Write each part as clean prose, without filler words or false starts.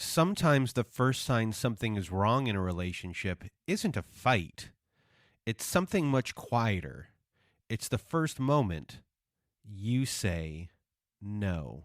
Sometimes the first sign something is wrong in a relationship isn't a fight. It's something much quieter. It's the first moment you say no.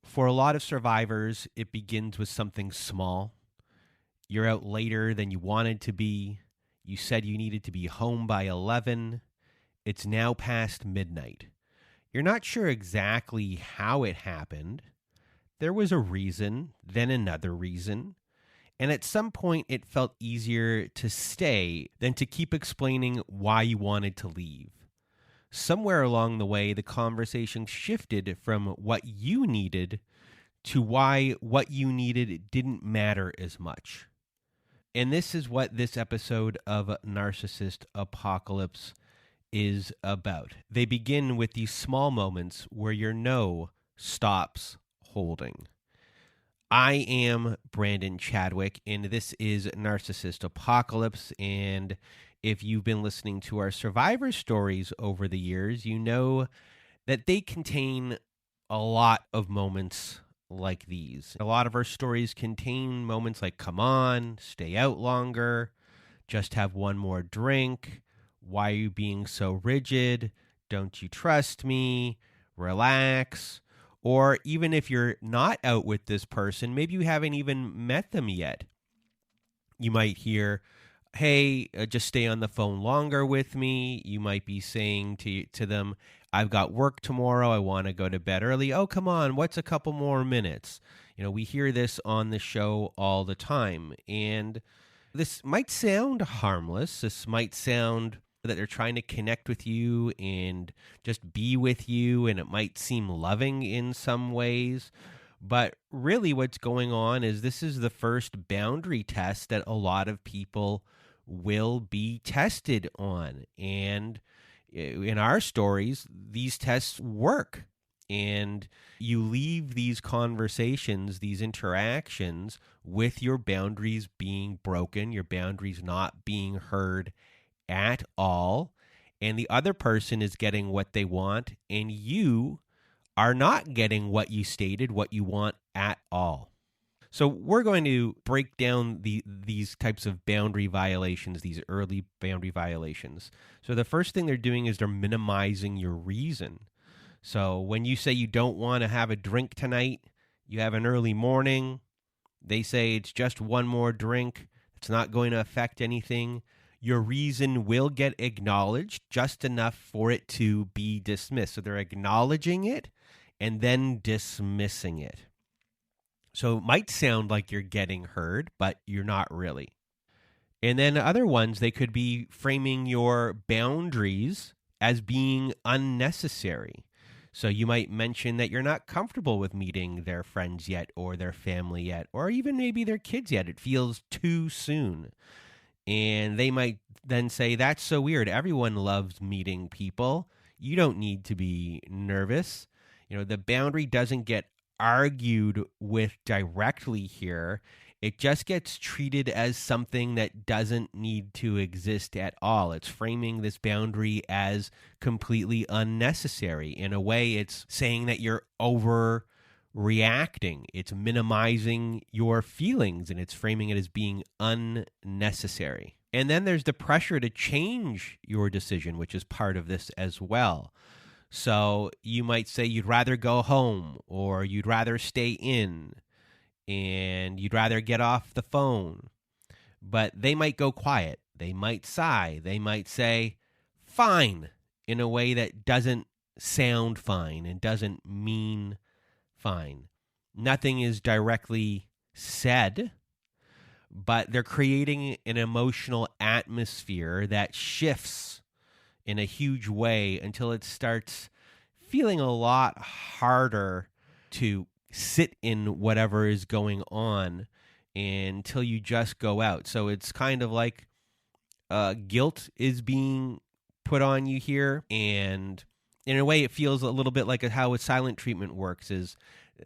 For a lot of survivors, it begins with something small. You're out later than you wanted to be. You said you needed to be home by 11. It's now past midnight. You're not sure exactly how it happened. There was a reason, then another reason. And at some point, it felt easier to stay than to keep explaining why you wanted to leave. Somewhere along the way, the conversation shifted from what you needed to why what you needed didn't matter as much. And this is what this episode of Narcissist Apocalypse is about. They begin with these small moments where your no stops holding. I am Brandon Chadwick, and this is Narcissist Apocalypse. And if you've been listening to our survivor stories over the years, you know that they contain a lot of moments like these. A lot of our stories contain moments like, come on, stay out longer, just have one more drink, why are you being so rigid, don't you trust me, relax. Or even if you're not out with this person, maybe you haven't even met them yet, you might hear, hey, just stay on the phone longer with me. You might be saying to them, I've got work tomorrow. I want to go to bed early. Oh, come on. What's a couple more minutes? You know, we hear this on the show all the time. And this might sound harmless. This might sound that they're trying to connect with you and just be with you. And it might seem loving in some ways. But really what's going on is this is the first boundary test that a lot of people will be tested on. And in our stories, these tests work. And you leave these conversations, these interactions with your boundaries being broken, your boundaries not being heard at all. And the other person is getting what they want, and you are not getting what you stated, what you want at all. So we're going to break down these types of boundary violations, these early boundary violations. So the first thing they're doing is they're minimizing your reason. So when you say you don't want to have a drink tonight, you have an early morning, they say it's just one more drink, it's not going to affect anything. Your reason will get acknowledged just enough for it to be dismissed. So they're acknowledging it and then dismissing it. So it might sound like you're getting heard, but you're not really. And then other ones, they could be framing your boundaries as being unnecessary. So you might mention that you're not comfortable with meeting their friends yet, or their family yet, or even maybe their kids yet. It feels too soon. And they might then say, that's so weird. Everyone loves meeting people. You don't need to be nervous. You know, the boundary doesn't get argued with directly here. It just gets treated as something that doesn't need to exist at all. It's framing this boundary as completely unnecessary. In a way, it's saying that you're overreacting. It's minimizing your feelings, and it's framing it as being unnecessary. And then there's the pressure to change your decision, which is part of this as well. So you might say you'd rather go home, or you'd rather stay in, and you'd rather get off the phone. But they might go quiet. They might sigh. They might say, fine, in a way that doesn't sound fine and doesn't mean fine. Nothing is directly said, but they're creating an emotional atmosphere that shifts in a huge way until it starts feeling a lot harder to sit in whatever is going on until you just go out. So it's kind of like guilt is being put on you here, and In a way, it feels a little bit like how a silent treatment works is,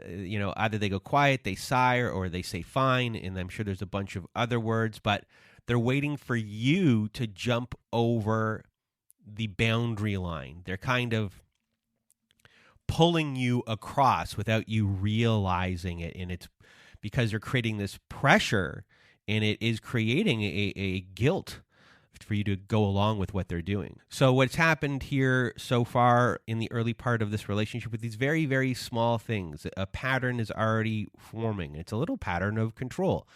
either they go quiet, they sigh, or they say fine, and I'm sure there's a bunch of other words, but they're waiting for you to jump over the boundary line. They're kind of pulling you across without you realizing it, and it's because they're creating this pressure, and it is creating a guilt for you to go along with what they're doing. So what's happened here so far in the early part of this relationship with these very, very small things, a pattern is already forming. It's a little pattern of control.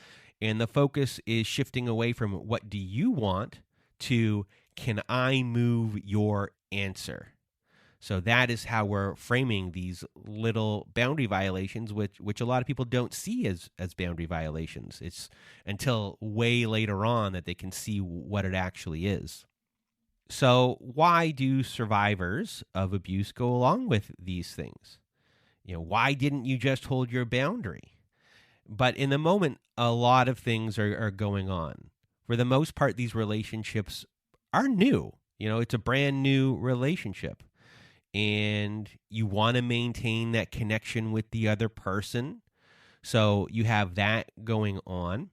And the focus is shifting away from what do you want to can I move your answer? So that is how we're framing these little boundary violations, which a lot of people don't see as boundary violations. It's until way later on that they can see what it actually is. So why do survivors of abuse go along with these things? Why didn't you just hold your boundary? But in the moment, a lot of things are going on. For the most part, these relationships are new. It's a brand new relationship. And you want to maintain that connection with the other person. So you have that going on.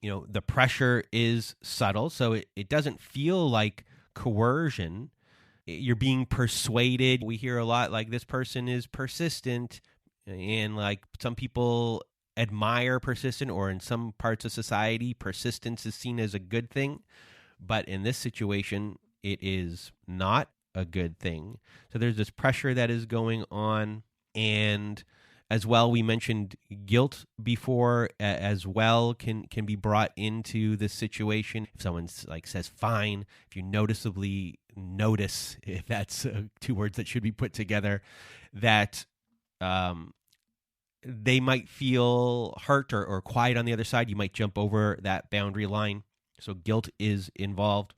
The pressure is subtle, so it doesn't feel like coercion. You're being persuaded. We hear a lot like this person is persistent, and like some people admire persistent, or in some parts of society, persistence is seen as a good thing. But in this situation, it is not a good thing. So there's this pressure that is going on. And as well, we mentioned guilt before as well can be brought into this situation. If someone says fine, if you noticeably notice, if that's two words that should be put together, that they might feel hurt or quiet on the other side, you might jump over that boundary line. So guilt is involved.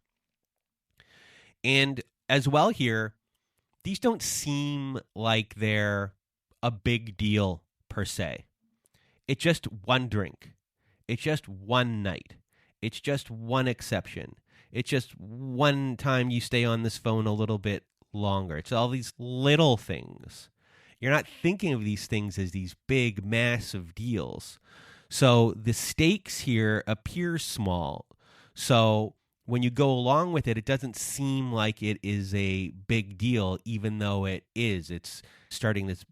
And as well here, these don't seem like they're a big deal per se. It's just one drink. It's just one night. It's just one exception. It's just one time you stay on this phone a little bit longer. It's all these little things. You're not thinking of these things as these big, massive deals. So the stakes here appear small. So when you go along with it, it doesn't seem like it is a big deal, even though it is. It's starting this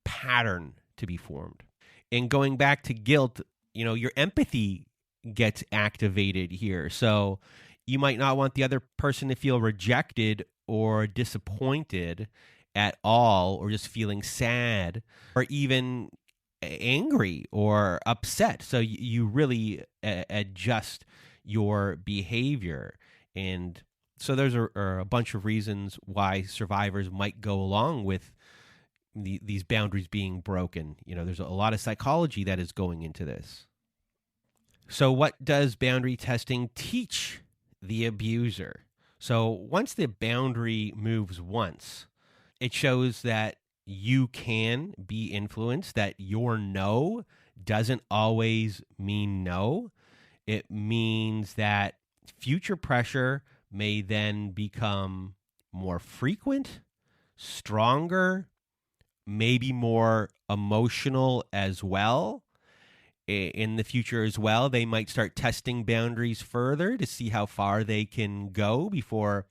pattern to be formed. And going back to guilt, your empathy gets activated here. So you might not want the other person to feel rejected or disappointed at all, or just feeling sad or even angry or upset. So you really adjust your behavior. And so there's a bunch of reasons why survivors might go along with these boundaries being broken. There's a lot of psychology that is going into this. So what does boundary testing teach the abuser? So once the boundary moves once, it shows that you can be influenced, that your no doesn't always mean no. It means that future pressure may then become more frequent, stronger, maybe more emotional as well. In the future as well, they might start testing boundaries further to see how far they can go before,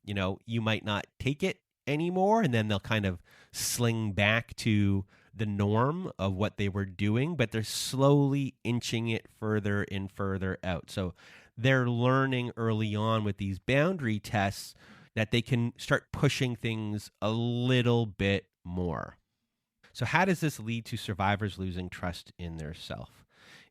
you might not take it anymore. And then they'll kind of sling back to the norm of what they were doing, but they're slowly inching it further and further out. So they're learning early on with these boundary tests that they can start pushing things a little bit more. So how does this lead to survivors losing trust in their self?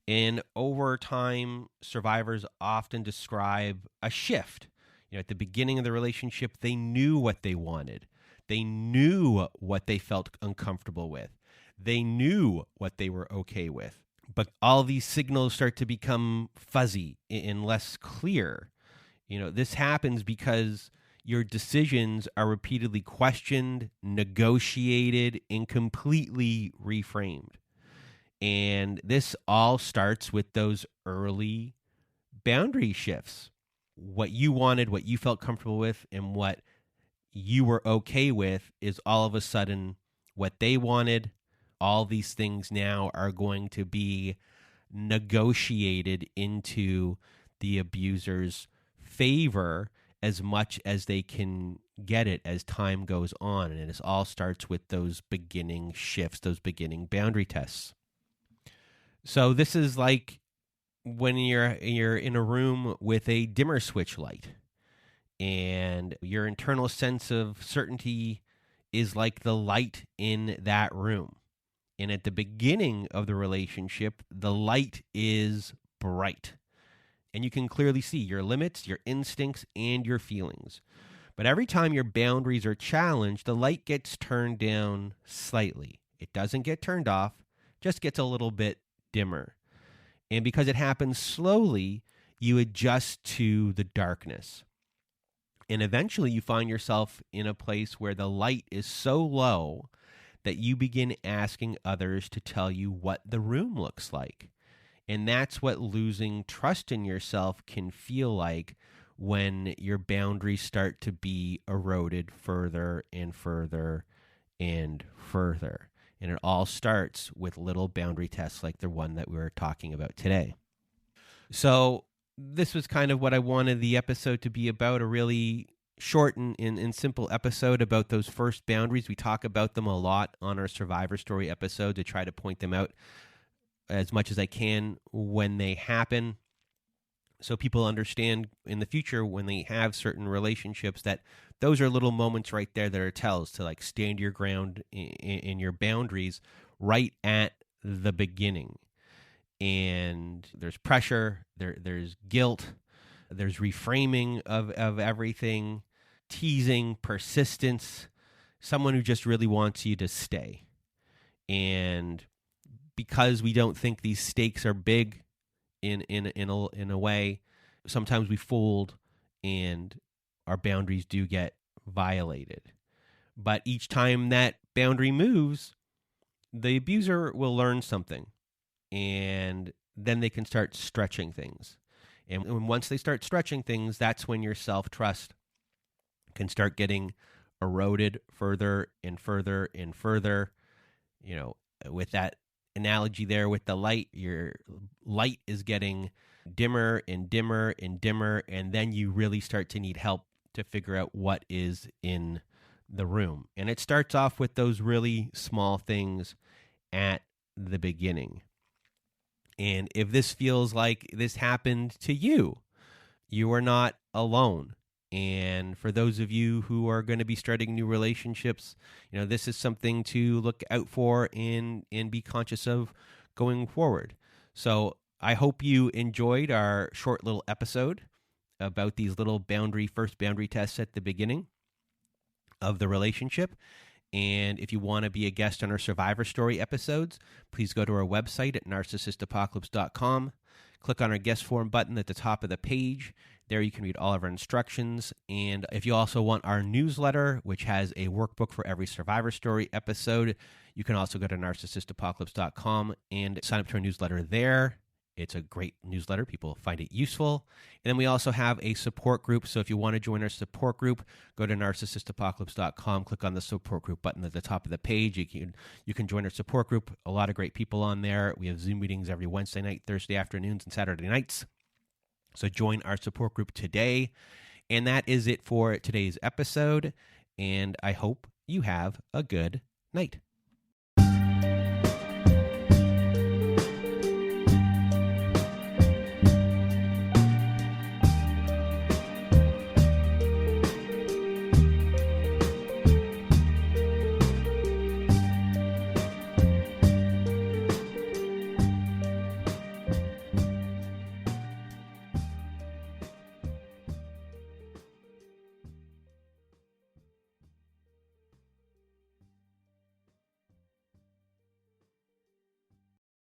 And over time, survivors often describe a shift. At the beginning of the relationship, they knew what they wanted. They knew what they felt uncomfortable with. They knew what they were okay with. But all these signals start to become fuzzy and less clear. This happens because your decisions are repeatedly questioned, negotiated, and completely reframed. And this all starts with those early boundary shifts. What you wanted, what you felt comfortable with, and what you were okay with is all of a sudden what they wanted. All these things now are going to be negotiated into the abuser's favor as much as they can get it as time goes on. And it all starts with those beginning shifts, those beginning boundary tests. So this is like when you're in a room with a dimmer switch light, and your internal sense of certainty is like the light in that room. And at the beginning of the relationship, the light is bright. And you can clearly see your limits, your instincts, and your feelings. But every time your boundaries are challenged, the light gets turned down slightly. It doesn't get turned off, just gets a little bit dimmer. And because it happens slowly, you adjust to the darkness. And eventually you find yourself in a place where the light is so low that you begin asking others to tell you what the room looks like. And that's what losing trust in yourself can feel like when your boundaries start to be eroded further and further and further. And it all starts with little boundary tests like the one that we were talking about today. So this was kind of what I wanted the episode to be about, a really short and simple episode about those first boundaries. We talk about them a lot on our Survivor Story episode to try to point them out as much as I can when they happen, so people understand in the future when they have certain relationships that those are little moments right there that are tells to like stand your ground in your boundaries right at the beginning. And there's pressure, there's guilt, there's reframing of everything, teasing, persistence, someone who just really wants you to stay. And because we don't think these stakes are big in a way, sometimes we fold and our boundaries do get violated. But each time that boundary moves, the abuser will learn something. And then they can start stretching things. And once they start stretching things, that's when your self-trust can start getting eroded further and further and further. You know, with that analogy there with the light, your light is getting dimmer and dimmer and dimmer, and then you really start to need help to figure out what is in the room. And it starts off with those really small things at the beginning. And if this feels like this happened to you, you are not alone. And for those of you who are going to be starting new relationships, you know, this is something to look out for and be conscious of going forward. So I hope you enjoyed our short little episode about these little first boundary tests at the beginning of the relationship. And if you want to be a guest on our Survivor Story episodes, please go to our website at narcissistapocalypse.com. Click on our guest form button at the top of the page. There you can read all of our instructions. And if you also want our newsletter, which has a workbook for every Survivor Story episode, you can also go to narcissistapocalypse.com and sign up to our newsletter there. It's a great newsletter. People find it useful. And then we also have a support group. So if you want to join our support group, go to narcissistapocalypse.com, click on the support group button at the top of the page. You can join our support group. A lot of great people on there. We have Zoom meetings every Wednesday night, Thursday afternoons, and Saturday nights. So join our support group today. And that is it for today's episode. And I hope you have a good night.